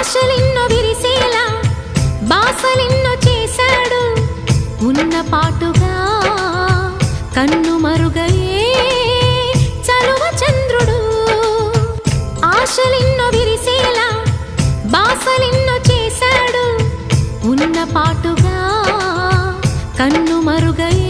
ఆశలెన్నో విరిసేలా బాసలెన్నో చేశాడు ఉన్న పాటుగా కన్ను మరుగయే చలువ చంద్రుడు ఆశలెన్నో విరిసేలా బాసలెన్నో చేశాడు ఉన్న పాటుగా కన్ను మరుగయే